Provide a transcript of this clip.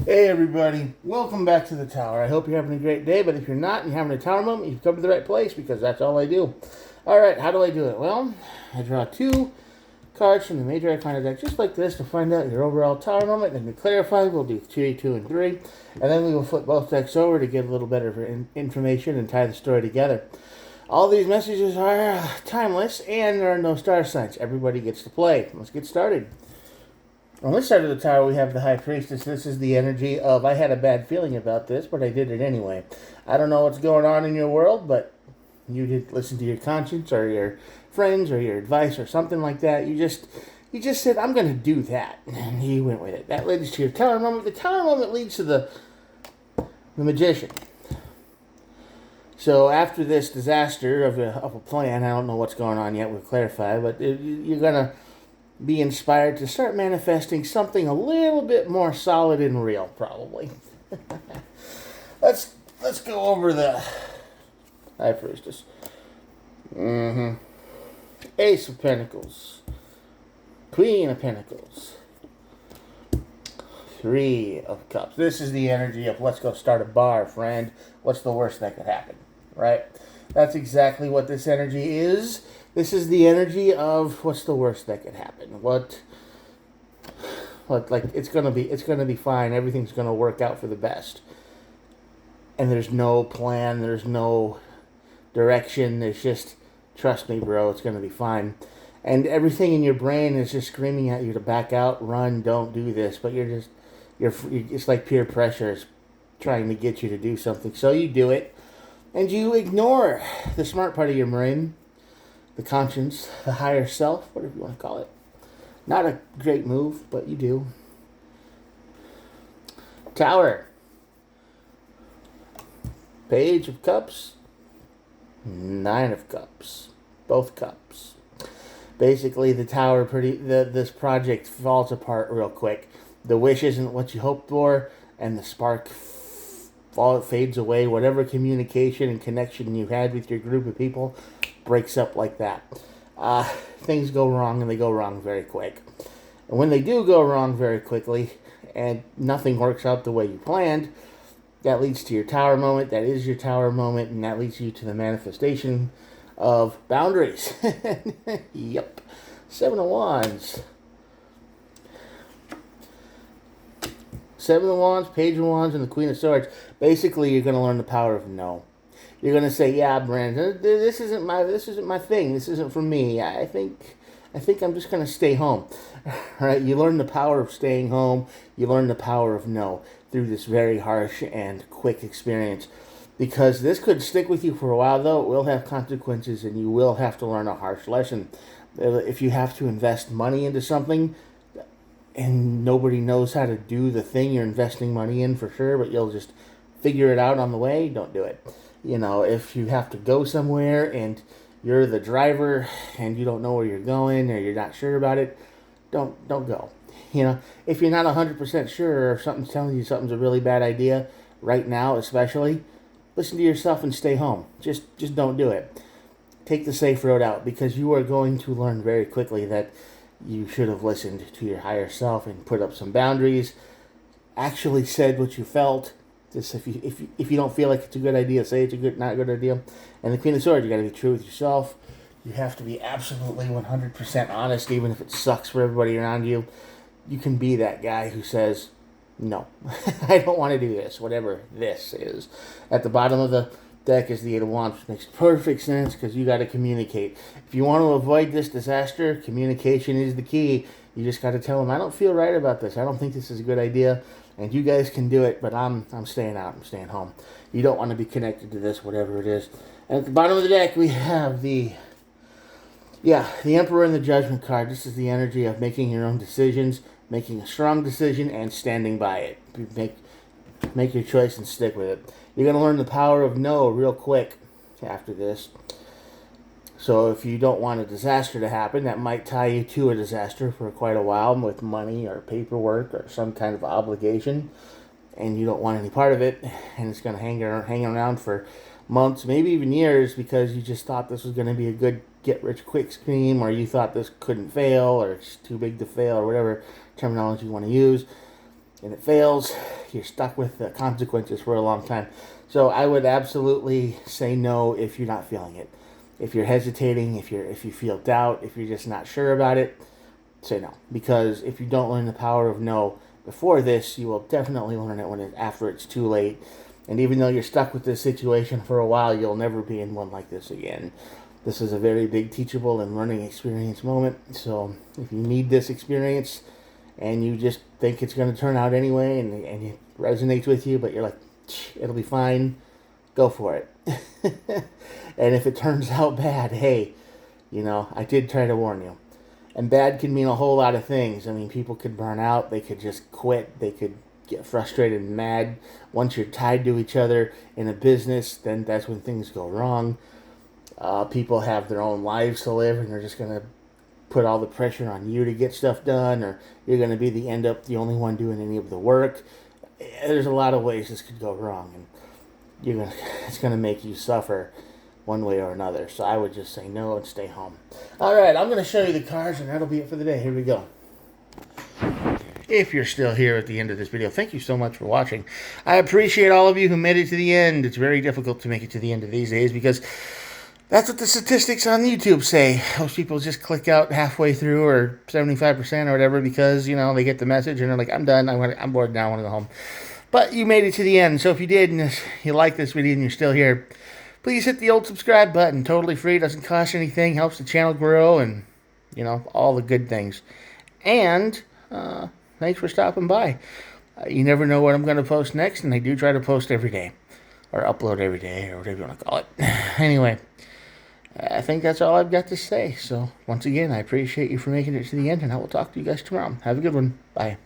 Hey everybody, welcome back to the tower. I hope you're having a great day, but if you're not and you're having a tower moment, you've come to the right place because that's all I do. Alright, how do I do it? Well, I draw two cards from the major arcana deck just like this to find out your overall tower moment. Then to clarify, we'll do 3, 2, and 3, and then we will flip both decks over to get a little better information and tie the story together. All these messages are timeless and there are no star signs. Everybody gets to play. Let's get started. On this side of the tower, we have the High Priestess. This is the energy of, I had a bad feeling about this, but I did it anyway. I don't know what's going on in your world, but you did listen to your conscience or your friends or your advice or something like that. You just said, I'm going to do that. And you went with it. That leads to your tower moment. The tower moment leads to the Magician. So after this disaster of a plan, I don't know what's going on yet, we'll clarify, but you're going to be inspired to start manifesting something a little bit more solid and real, probably. let's go over the High Priestess. Ace of Pentacles, Queen of Pentacles, Three of Cups. This is the energy of let's go start a bar, friend. What's the worst that could happen, right? That's exactly what this energy is. This is the energy of what's the worst that could happen. What like it's gonna be fine. Everything's gonna work out for the best. And there's no plan. There's no direction. There's just trust me, bro. It's gonna be fine. And everything in your brain is just screaming at you to back out, run, don't do this. But you're it's like peer pressure is trying to get you to do something. So you do it, and you ignore the smart part of your brain. The conscience, the higher self, whatever you want to call it. Not a great move, but you do. Tower. Page of Cups. Nine of Cups. Both cups. Basically, the tower this project falls apart real quick. The wish isn't what you hoped for, and the spark fades away. Whatever communication and connection you had with your group of people breaks up like that. Things go wrong, and they go wrong very quick. And when they do go wrong very quickly, and nothing works out the way you planned, that leads to your tower moment. That is your tower moment, and that leads you to the manifestation of boundaries. Yep. Seven of Wands. Seven of Wands, Page of Wands, and the Queen of Swords. Basically, you're going to learn the power of no. You're going to say, yeah, Brandon, this isn't my thing. This isn't for me. I think I'm just going to stay home. All right? You learn the power of staying home. You learn the power of no through this very harsh and quick experience. Because this could stick with you for a while, though. It will have consequences, and you will have to learn a harsh lesson. If you have to invest money into something, and nobody knows how to do the thing you're investing money in for sure, but you'll just figure it out on the way, don't do it. You know, if you have to go somewhere and you're the driver and you don't know where you're going or you're not sure about it, don't go. You know, if you're not 100% sure or something's telling you something's a really bad idea right now, especially, listen to yourself and stay home. Just don't do it. Take the safe road out, because you are going to learn very quickly that you should have listened to your higher self and put up some boundaries, actually said what you felt. Just if you don't feel like it's a good idea, say it's not a good idea. And the Queen of Swords, you got to be true with yourself. You have to be absolutely 100% honest, even if it sucks for everybody around you. You can be that guy who says, no, I don't want to do this, whatever this is. At the bottom of the deck is the Eight of Wands, which makes perfect sense because you got to communicate. If you want to avoid this disaster, communication is the key. You just got to tell them, I don't feel right about this. I don't think this is a good idea. And you guys can do it, but I'm staying out. I'm staying home. You don't want to be connected to this, whatever it is. And at the bottom of the deck, we have the Emperor and the Judgment card. This is the energy of making your own decisions, making a strong decision, and standing by it. Make your choice and stick with it. You're going to learn the power of no real quick after this. So if you don't want a disaster to happen, that might tie you to a disaster for quite a while with money or paperwork or some kind of obligation, and you don't want any part of it, and it's going to hang around for months, maybe even years, because you just thought this was going to be a good get-rich-quick scheme, or you thought this couldn't fail, or it's too big to fail, or whatever terminology you want to use. and it fails, you're stuck with the consequences for a long time. So I would absolutely say no if you're not feeling it. If you're hesitating, if you feel doubt, if you're just not sure about it, say no. Because if you don't learn the power of no before this, you will definitely learn it after it's too late. And even though you're stuck with this situation for a while, you'll never be in one like this again. This is a very big teachable and learning experience moment. So if you need this experience and you just think it's going to turn out anyway and it resonates with you, but you're like, it'll be fine, go for it. And if it turns out bad, hey, I did try to warn you. And bad can mean a whole lot of things. I mean, people could burn out, they could just quit, they could get frustrated and mad. Once you're tied to each other in a business, then that's when things go wrong. People have their own lives to live, and they're just going to put all the pressure on you to get stuff done, or you're going to be the only one doing any of the work. There's a lot of ways this could go wrong, and it's going to make you suffer one way or another. So I would just say no and stay home. All right, I'm going to show you the cards, and that'll be it for the day. Here we go. If you're still here at the end of this video, thank you so much for watching. I appreciate all of you who made it to the end. It's very difficult to make it to the end of these days because that's what the statistics on YouTube say. Most people just click out halfway through, or 75% or whatever, because, they get the message and they're like, I'm done, I'm bored now, I want to go home. But you made it to the end, so if you did and you like this video and you're still here, please hit the old subscribe button. Totally free, doesn't cost anything, helps the channel grow, and, all the good things. And, thanks for stopping by. You never know what I'm going to post next, and I do try to post every day. Or upload every day, or whatever you want to call it. Anyway, I think that's all I've got to say. So, once again, I appreciate you for making it to the end, and I will talk to you guys tomorrow. Have a good one. Bye.